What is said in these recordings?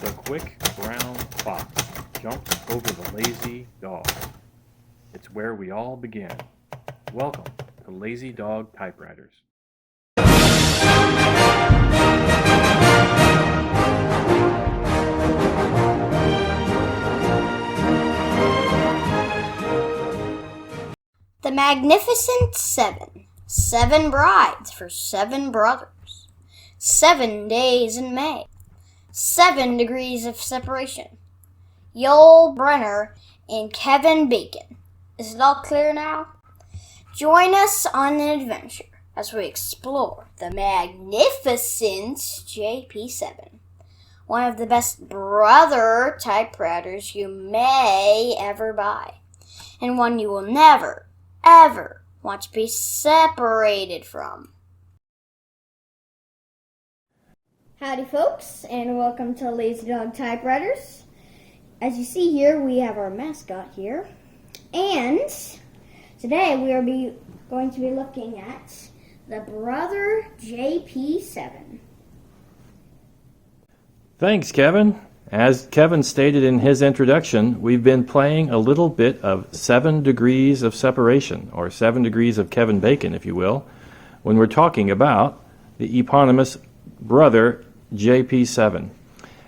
The quick brown fox jumped over the lazy dog. It's where we all begin. Welcome to Lazy Dog Typewriters. The Magnificent Seven. 7 brides for 7 brothers. 7 days in May. 7 degrees of separation. Yul Brynner and Kevin Bacon. Is it all clear now? Join us on an adventure as we explore the magnificent JP7, one of the best brother typewriters you may ever buy, and one you will never, ever want to be separated from. Howdy folks, and welcome to Lazy Dog Typewriters. As you see here, we have our mascot here, and today we are going to be looking at the Brother JP7. Thanks, Kevin. As Kevin stated in his introduction, we've been playing a little bit of 7 degrees of separation, or 7 degrees of Kevin Bacon, if you will, when we're talking about the eponymous Brother JP7.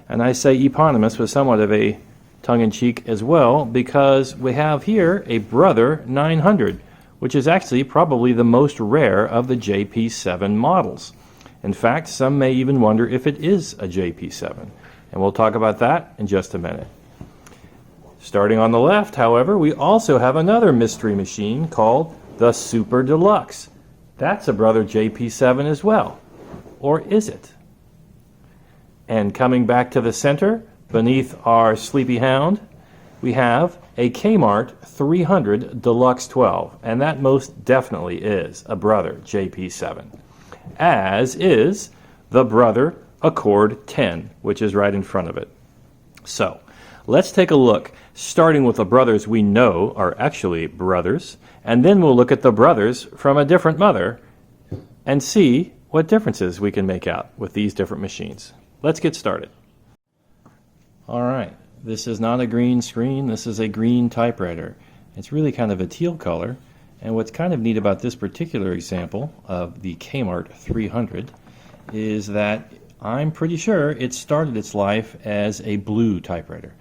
And I say eponymous with somewhat of a tongue-in-cheek as well, because we have here a Brother 900, which is actually probably the most rare of the JP7 models. In fact, some may even wonder if it is a JP7, and we'll talk about that in just a minute. Starting on the left, however, we also have another mystery machine called the Super Deluxe. That's a Brother JP7 as well. Or is it? And coming back to the center, beneath our Sleepy Hound, we have a Kmart 300 Deluxe 12, and that most definitely is a Brother JP7, as is the Brother Accord 10, which is right in front of it. So, let's take a look, starting with the brothers we know are actually brothers, and then we'll look at the brothers from a different mother and see what differences we can make out with these different machines. Let's get started. All right, this is not a green screen, this is a green typewriter. It's really kind of a teal color, and what's kind of neat about this particular example of the Kmart 300 is that I'm pretty sure it started its life as a blue typewriter.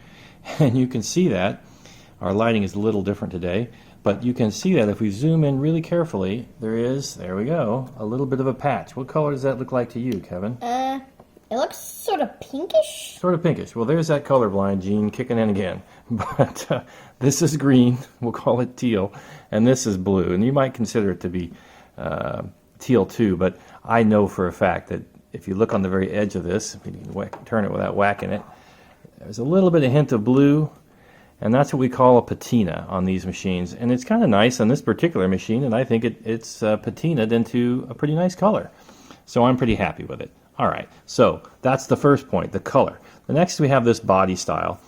And you can see that. Our lighting is a little different today, but you can see that if we zoom in really carefully, there we go, a little bit of a patch. What color does that look like to you, Kevin? It looks sort of pinkish. Sort of pinkish. Well, there's that colorblind gene kicking in again. But this is green, we'll call it teal, and this is blue. And you might consider it to be teal too, but I know for a fact that if you look on the very edge of this, if you can turn it without whacking it, there's a little bit of hint of blue, and that's what we call a patina on these machines. And it's kind of nice on this particular machine, and I think it's patinaed into a pretty nice color. So I'm pretty happy with it. All right, so that's the first point, the color. The next we have this body style.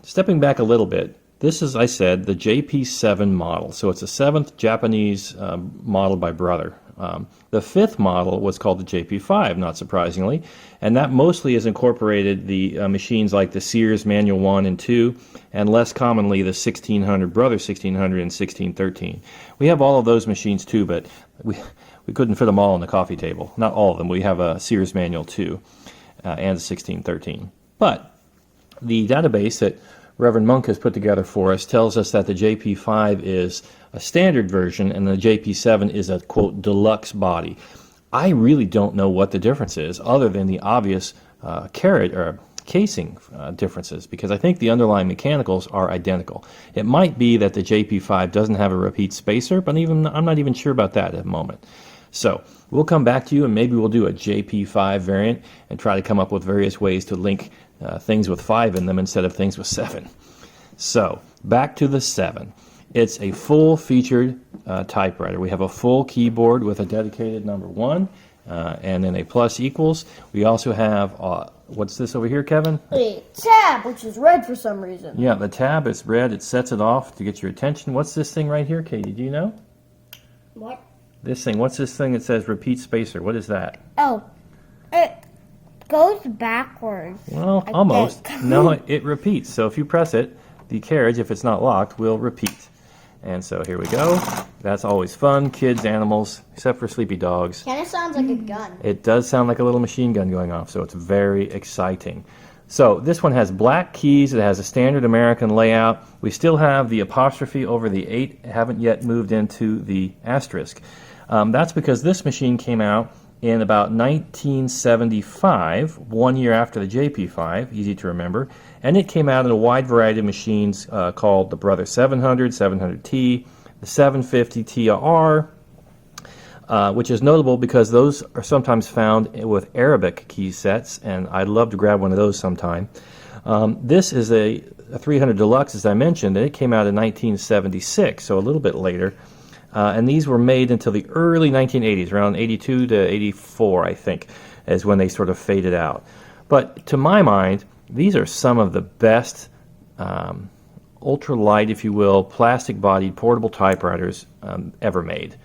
Stepping back a little bit, this is, I said, the JP7 model. So it's a 7th Japanese model by Brother. The 5th model was called the JP5, not surprisingly, and that mostly has incorporated the machines like the Sears Manual 1 and 2, and less commonly the 1600 Brother 1600 and 1613. We have all of those machines too, but we couldn't fit them all on the coffee table. Not all of them. We have a Sears Manual 2 and a 1613. But the database that Reverend Monk has put together for us tells us that the JP5 is a standard version and the JP7 is a, quote, deluxe body. I really don't know what the difference is other than the obvious casing differences, because I think the underlying mechanicals are identical. It might be that the JP5 doesn't have a repeat spacer, but I'm not even sure about that at the moment. So we'll come back to you and maybe we'll do a JP5 variant and try to come up with various ways to link things with 5 in them instead of things with 7. So back to the 7. It's a full-featured typewriter. We have a full keyboard with a dedicated number 1 and then a plus equals. We also have, what's this over here, Kevin? A tab, which is red for some reason. Yeah, the tab is red. It sets it off to get your attention. What's this thing right here, Katie? Do you know? What? This thing. What's this thing that says repeat spacer? What is that? Oh, goes backwards. Well, almost. No, it repeats. So if you press it, the carriage, if it's not locked, will repeat. And so here we go. That's always fun. Kids, animals, except for sleepy dogs. Kind of sounds like a gun. It does sound like a little machine gun going off, so it's very exciting. So this one has black keys. It has a standard American layout. We still have the apostrophe over the 8. Haven't yet moved into the asterisk. That's because this machine came out in about 1975, 1 year after the JP5, easy to remember. And it came out in a wide variety of machines called the Brother 700, 700T, the 750 TR, which is notable because those are sometimes found with Arabic key sets, and I'd love to grab one of those sometime. This is a 300 Deluxe, as I mentioned, and it came out in 1976, so a little bit later. And these were made until the early 1980s, around 82 to 84, I think, is when they sort of faded out. But to my mind, these are some of the best ultralight, if you will, plastic-bodied portable typewriters ever made.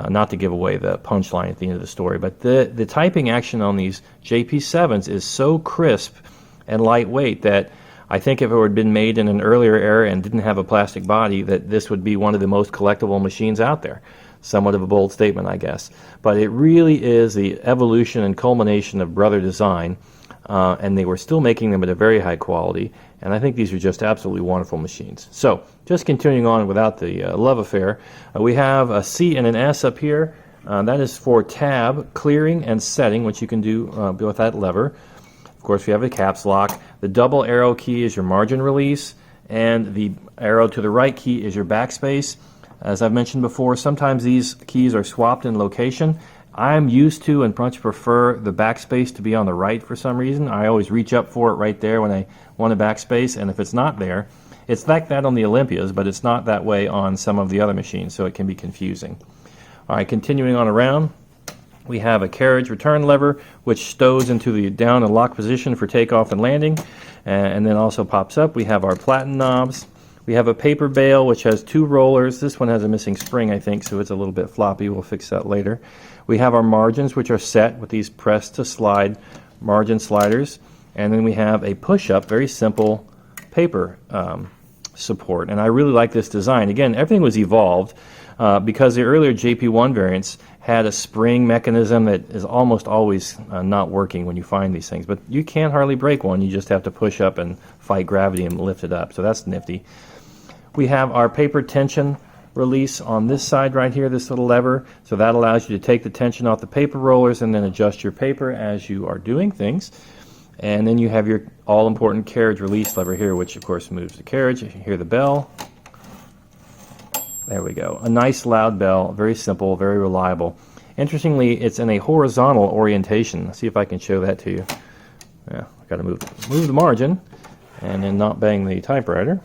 Not to give away the punchline at the end of the story, but the typing action on these JP7s is so crisp and lightweight that I think if it had been made in an earlier era and didn't have a plastic body, that this would be one of the most collectible machines out there. Somewhat of a bold statement, I guess. But it really is the evolution and culmination of Brother design, and they were still making them at a very high quality, and I think these are just absolutely wonderful machines. So, just continuing on without the love affair, we have a C and an S up here. That is for tab, clearing, and setting, which you can do with that lever. Of course, we have a caps lock. The double arrow key is your margin release, and the arrow to the right key is your backspace. As I've mentioned before, sometimes these keys are swapped in location. I'm used to and much prefer the backspace to be on the right for some reason. I always reach up for it right there when I want a backspace, and if it's not there, it's like that on the Olympias, but it's not that way on some of the other machines, so it can be confusing. All right, continuing on around, we have a carriage return lever, which stows into the down and lock position for takeoff and landing, and then also pops up. We have our platen knobs. We have a paper bale, which has 2 rollers. This one has a missing spring, I think, so it's a little bit floppy. We'll fix that later. We have our margins, which are set with these press to slide margin sliders. And then we have a push-up, very simple paper support. And I really like this design. Again, everything was evolved because the earlier JP1 variants had a spring mechanism that is almost always not working when you find these things. But you can't hardly break one. You just have to push up and fight gravity and lift it up. So that's nifty. We have our paper tension release on this side right here, this little lever. So that allows you to take the tension off the paper rollers and then adjust your paper as you are doing things. And then you have your all-important carriage release lever here, which of course moves the carriage. You can hear the bell. There we go. A nice loud bell, very simple, very reliable. Interestingly, it's in a horizontal orientation. Let's see if I can show that to you. Yeah, I've got to move the margin and then not bang the typewriter.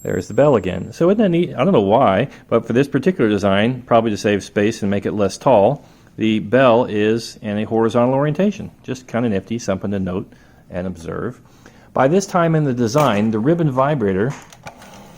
There's the bell again. So isn't that neat? I don't know why, but for this particular design, probably to save space and make it less tall, the bell is in a horizontal orientation. Just kind of nifty, something to note and observe. By this time in the design, the ribbon vibrator,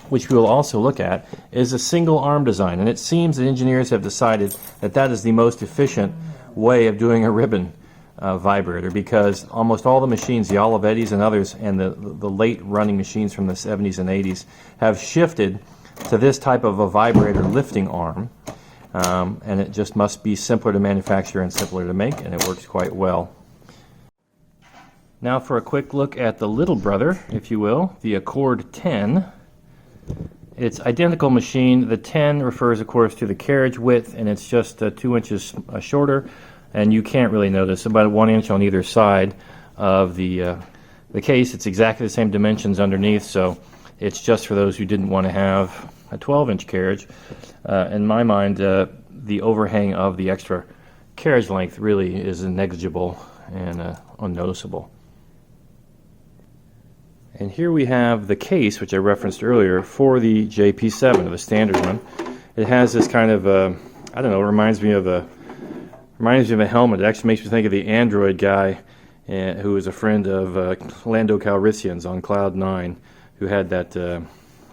which we will also look at, is a single arm design, and it seems that engineers have decided that that is the most efficient way of doing a ribbon vibrator, because almost all the machines, the Olivettis and others, and the late running machines from the 70s and 80s have shifted to this type of a vibrator lifting arm, and it just must be simpler to manufacture and simpler to make, and it works quite well. Now for a quick look at the little brother, if you will, the Accord 10. It's identical machine. The 10 refers, of course, to the carriage width, and it's just 2 inches shorter, and you can't really notice about 1 inch on either side of the case. It's exactly the same dimensions underneath, so it's just for those who didn't want to have a 12-inch carriage. In my mind, the overhang of the extra carriage length really is negligible and unnoticeable. And here we have the case, which I referenced earlier, for the JP7, the standard one. It has this kind of, I don't know, reminds me of a helmet. It actually makes me think of the Android guy who was a friend of Lando Calrissian's on Cloud 9, who had that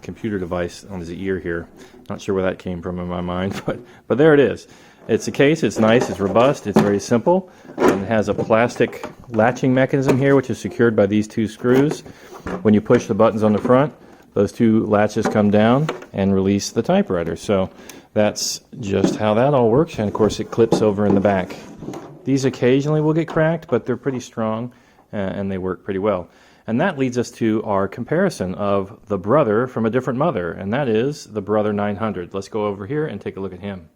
computer device on his ear here. Not sure where that came from in my mind, but there it is. It's a case, it's nice, it's robust, it's very simple, and it has a plastic latching mechanism here which is secured by these two screws. When you push the buttons on the front, those two latches come down and release the typewriter. So that's just how that all works, and of course it clips over in the back. These occasionally will get cracked, but they're pretty strong and they work pretty well. And that leads us to our comparison of the brother from a different mother, and that is the Brother 900. Let's go over here and take a look at him.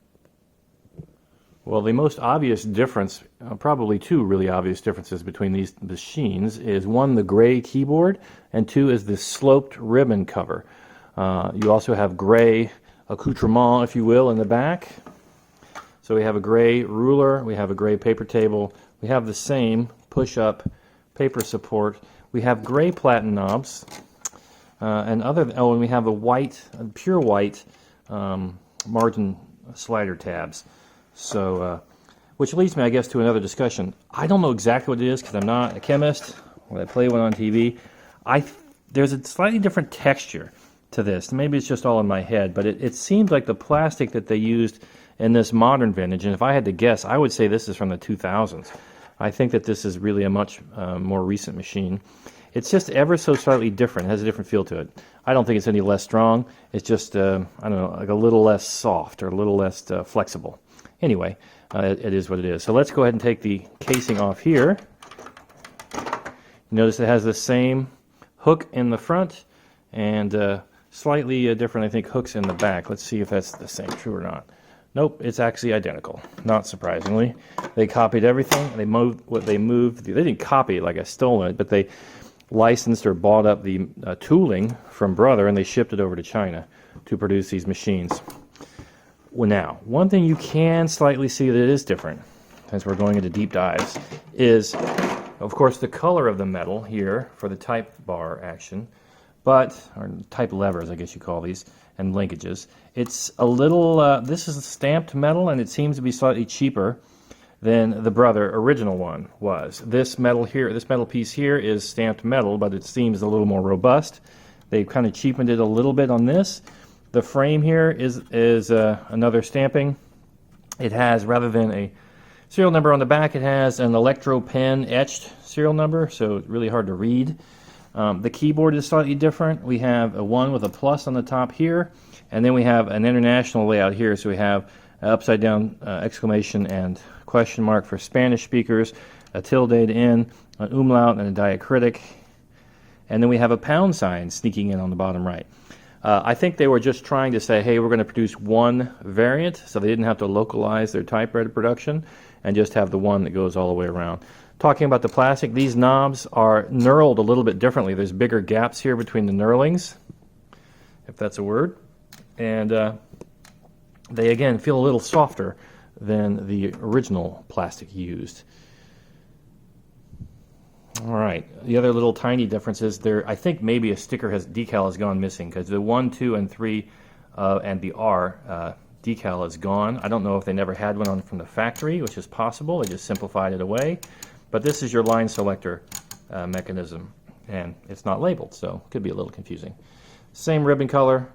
Well, the most obvious difference, probably two really obvious differences between these machines, is one, the gray keyboard, and two is the sloped ribbon cover. You also have gray accoutrement, if you will, in the back. So we have a gray ruler, we have a gray paper table, we have the same push-up paper support. We have gray platen knobs, and we have a white, pure white margin slider tabs. So, which leads me, I guess, to another discussion. I don't know exactly what it is because I'm not a chemist. When I play one on TV, there's a slightly different texture to this. Maybe it's just all in my head, but it seems like the plastic that they used in this modern vintage, and if I had to guess, I would say this is from the 2000s. I think that this is really a much more recent machine. It's just ever so slightly different. It has a different feel to it. I don't think it's any less strong. It's just, I don't know, like a little less soft or a little less flexible. Anyway, it is what it is. So let's go ahead and take the casing off here. Notice it has the same hook in the front and slightly different, I think, hooks in the back. Let's see if that's the same, true or not. Nope, it's actually identical, not surprisingly. They copied everything. They didn't copy it like I stole it, but they licensed or bought up the tooling from Brother, and they shipped it over to China to produce these machines. Well, now, one thing you can slightly see that is different, as we're going into deep dives, is, of course, the color of the metal here for the type bar action, or type levers, I guess you call these, and linkages. It's a little, this is stamped metal, and it seems to be slightly cheaper than the Brother original one was. This metal here, this metal piece here is stamped metal, but it seems a little more robust. They've kind of cheapened it a little bit on this. The frame here is another stamping. It has, rather than a serial number on the back, it has an electro pen etched serial number, so it's really hard to read. The keyboard is slightly different. We have a 1 with a plus on the top here, and then we have an international layout here, so we have an upside down exclamation and question mark for Spanish speakers, a tilde in, an umlaut, and a diacritic, and then we have a pound sign sneaking in on the bottom right. I think they were just trying to say, hey, we're going to produce one variant, so they didn't have to localize their typewriter production and just have the one that goes all the way around. Talking about the plastic, these knobs are knurled a little bit differently. There's bigger gaps here between the knurlings, if that's a word, and they, again, feel a little softer than the original plastic used. All right, the other little tiny difference is there, I think maybe a decal has gone missing, because the 1, 2, and 3 and the R decal is gone. I don't know if they never had one on from the factory, which is possible. They just simplified it away. But this is your line selector mechanism, and it's not labeled, so it could be a little confusing. Same ribbon color,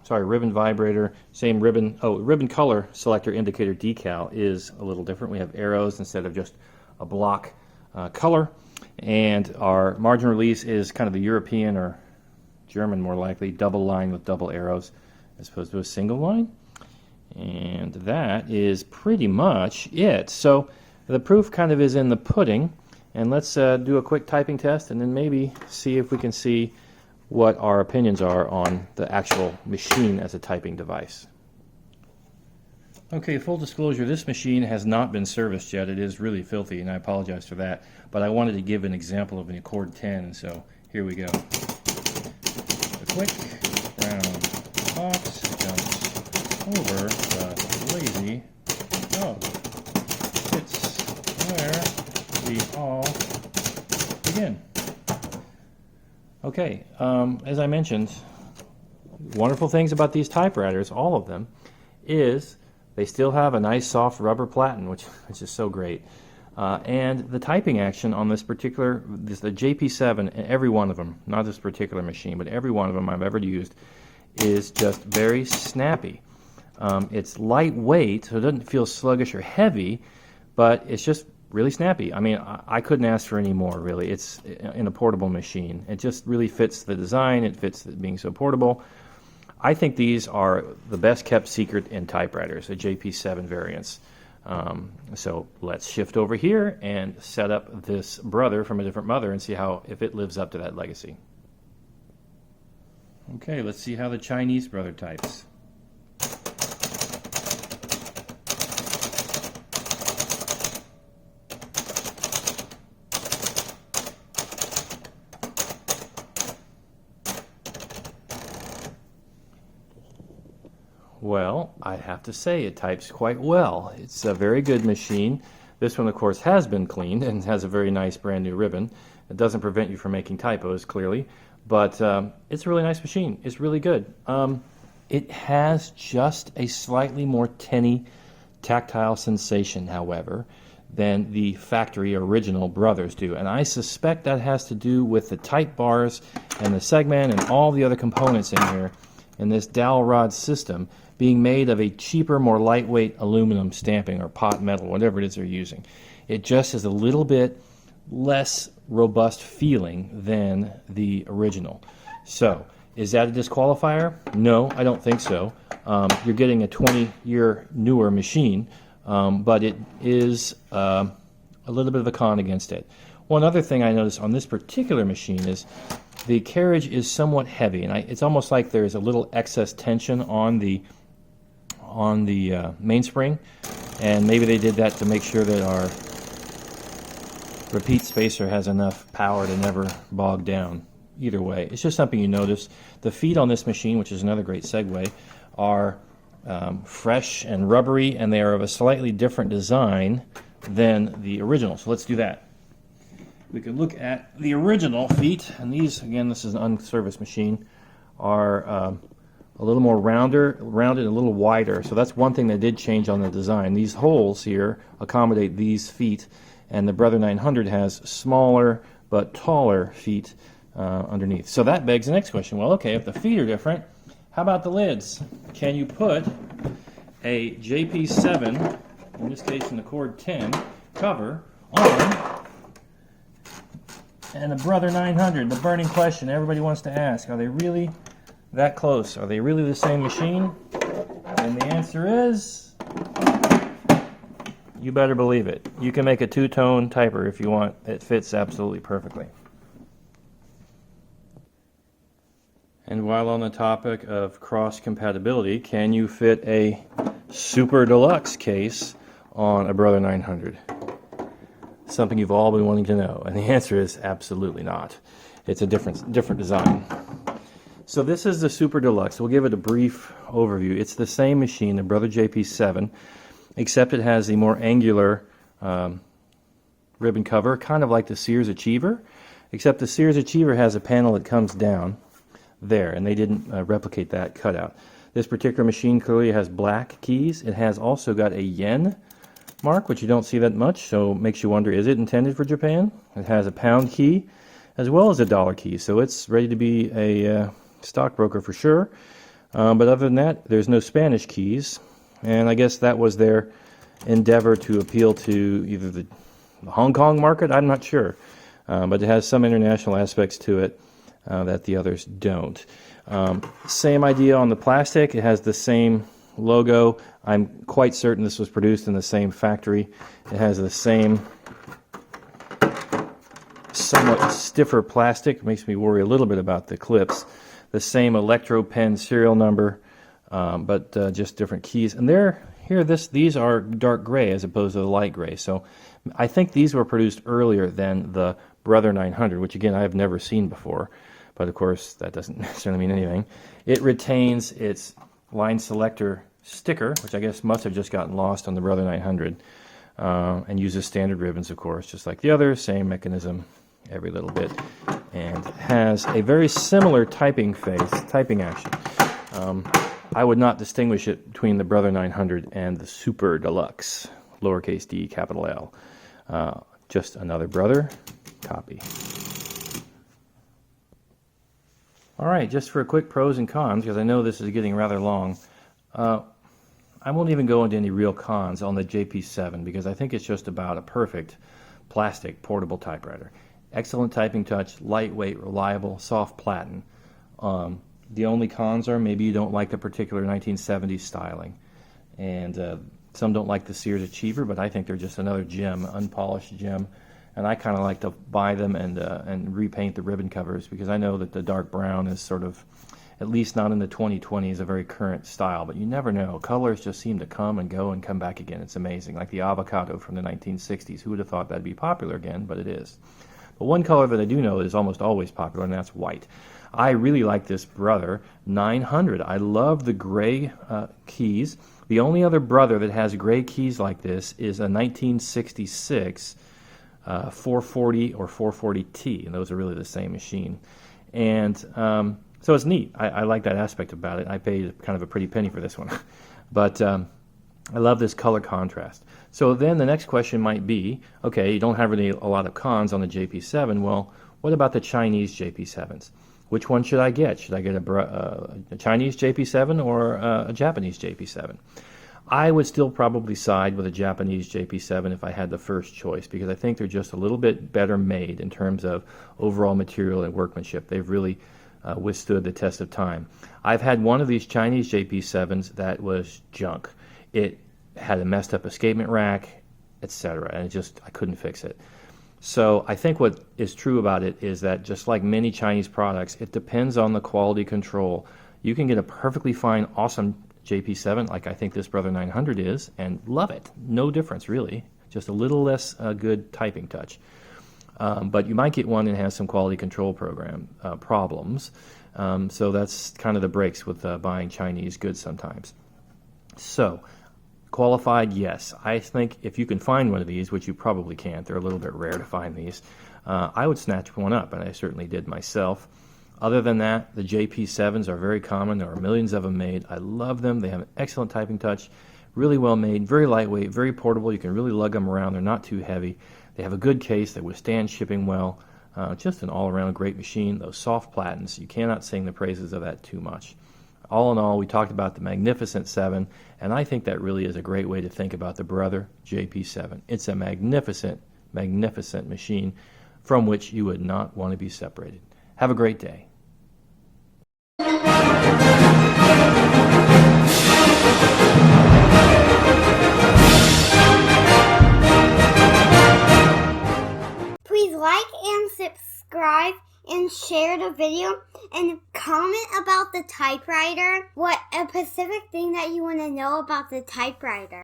ribbon vibrator, same ribbon color selector indicator decal is a little different. We have arrows instead of just a block color, and our margin release is kind of the European or German, more likely, double line with double arrows as opposed to a single line. And that is pretty much it. So the proof kind of is in the pudding, and let's do a quick typing test and then maybe see if we can see what our opinions are on the actual machine as a typing device. Okay, full disclosure, this machine has not been serviced yet. It is really filthy, and I apologize for that. But I wanted to give an example of an Accord 10, and so here we go. The quick brown fox jumps over the lazy dog. It's where we all begin. Okay, as I mentioned, wonderful things about these typewriters, all of them, is they still have a nice soft rubber platen, which is so great. And the typing action on the JP7, every one of them, not this particular machine, but every one of them I've ever used, is just very snappy. It's lightweight, so it doesn't feel sluggish or heavy, but it's just really snappy. I mean, I couldn't ask for any more, really. It's in a portable machine. It just really fits the design. It fits being so portable. I think these are the best kept secret in typewriters, the JP7 variants. So let's shift over here and set up this brother from a different mother and see if it lives up to that legacy. Okay, let's see how the Chinese brother types. Well, I have to say it types quite well. It's a very good machine. This one, of course, has been cleaned and has a very nice brand new ribbon. It doesn't prevent you from making typos, clearly, but it's a really nice machine. It's really good. It has just a slightly more tinny tactile sensation, however, than the factory original brothers do, and I suspect that has to do with the type bars and the segment and all the other components in here in this dowel rod system being made of a cheaper, more lightweight aluminum stamping or pot metal, whatever it is they're using. It just is a little bit less robust feeling than the original. So, is that a disqualifier? No, I don't think so. You're getting a 20-year newer machine, but it is a little bit of a con against it. One other thing I noticed on this particular machine is the carriage is somewhat heavy, and it's almost like there's a little excess tension on the mainspring, and maybe they did that to make sure that our repeat spacer has enough power to never bog down. Either way, it's just something you notice. The feet on this machine, which is another great segue, are fresh and rubbery, and they are of a slightly different design than the original. So let's do that. We can look at the original feet, and these, again, this is an unserviced machine, are a little more rounded, a little wider. So that's one thing they did change on the design. These holes here accommodate these feet, and the Brother 900 has smaller but taller feet underneath. So that begs the next question. Well, okay, if the feet are different, how about the lids? Can you put a JP7, in this case an Accord 10, cover on and a Brother 900? The burning question everybody wants to ask, are they really that close? Are they really the same machine? And the answer is, you better believe it. You can make a two-tone typer if you want. It fits absolutely perfectly. And while on the topic of cross-compatibility, can you fit a Super Deluxe case on a Brother 900? Something you've all been wanting to know, and the answer is absolutely not. It's a different design. So this is the Super Deluxe. We'll give it a brief overview. It's the same machine, the Brother JP7, except it has a more angular ribbon cover, kind of like the Sears Achiever, except the Sears Achiever has a panel that comes down there, and they didn't replicate that cutout. This particular machine clearly has black keys. It has also got a yen mark, which you don't see that much, so makes you wonder, is it intended for Japan? It has a pound key as well as a dollar key, so it's ready to be a stockbroker for sure. But other than that, there's no Spanish keys, and I guess that was their endeavor to appeal to either the Hong Kong market, I'm not sure, but it has some international aspects to it that the others don't. Same idea on the plastic. It has the same logo. I'm quite certain this was produced in the same factory. It has the same somewhat stiffer plastic. Makes me worry a little bit about the clips. The same Electro Pen serial number, but just different keys. And these are dark gray as opposed to the light gray. So I think these were produced earlier than the Brother 900, which again I have never seen before. But of course, that doesn't necessarily mean anything. It retains its line selector sticker, which I guess must have just gotten lost on the Brother 900, and uses standard ribbons, of course, just like the others, same mechanism, every little bit, and has a very similar typing action. I would not distinguish it between the Brother 900 and the Super Deluxe, lowercase d, capital L. Just another Brother copy. All right, just for a quick pros and cons, because I know this is getting rather long. I won't even go into any real cons on the JP7 because I think it's just about a perfect plastic portable typewriter. Excellent typing touch, lightweight, reliable, soft platen. The only cons are maybe you don't like the particular 1970s styling. And some don't like the Sears Achiever, but I think they're just another gem, unpolished gem. And I kind of like to buy them and repaint the ribbon covers because I know that the dark brown is sort of, at least not in the 2020s, a very current style. But you never know. Colors just seem to come and go and come back again. It's amazing. Like the avocado from the 1960s. Who would have thought that'd be popular again? But it is. But one color that I do know is almost always popular, and that's white. I really like this Brother 900. I love the gray keys. The only other Brother that has gray keys like this is a 1966 440 or 440T, and those are really the same machine. And so it's neat. I like that aspect about it. I paid kind of a pretty penny for this one. But I love this color contrast. So then the next question might be, okay, you don't have a lot of cons on the JP7. Well, what about the Chinese JP7s? Which one should I get? Should I get a Chinese JP7 or a Japanese JP7? I would still probably side with a Japanese JP7 if I had the first choice because I think they're just a little bit better made in terms of overall material and workmanship. They've really withstood the test of time. I've had one of these Chinese JP7s that was junk. It had a messed up escapement rack, etc., and I couldn't fix it. So I think what is true about it is that just like many Chinese products, it depends on the quality control. You can get a perfectly fine, awesome JP7, like I think this Brother 900 is, and love it. No difference, really. Just a little less good typing touch. But you might get one that has some quality control program problems. So that's kind of the breaks with buying Chinese goods sometimes. So, qualified, yes. I think if you can find one of these, which you probably can't, they're a little bit rare to find these, I would snatch one up, and I certainly did myself. Other than that, the JP7s are very common. There are millions of them made. I love them. They have an excellent typing touch, really well made, very lightweight, very portable. You can really lug them around. They're not too heavy. They have a good case. They withstand shipping well. Just an all-around great machine. Those soft platens, you cannot sing the praises of that too much. All in all, we talked about the Magnificent 7, and I think that really is a great way to think about the Brother JP7. It's a magnificent, magnificent machine from which you would not want to be separated. Have a great day. Please like and subscribe and share the video and comment about the typewriter. What a specific thing that you want to know about the typewriter.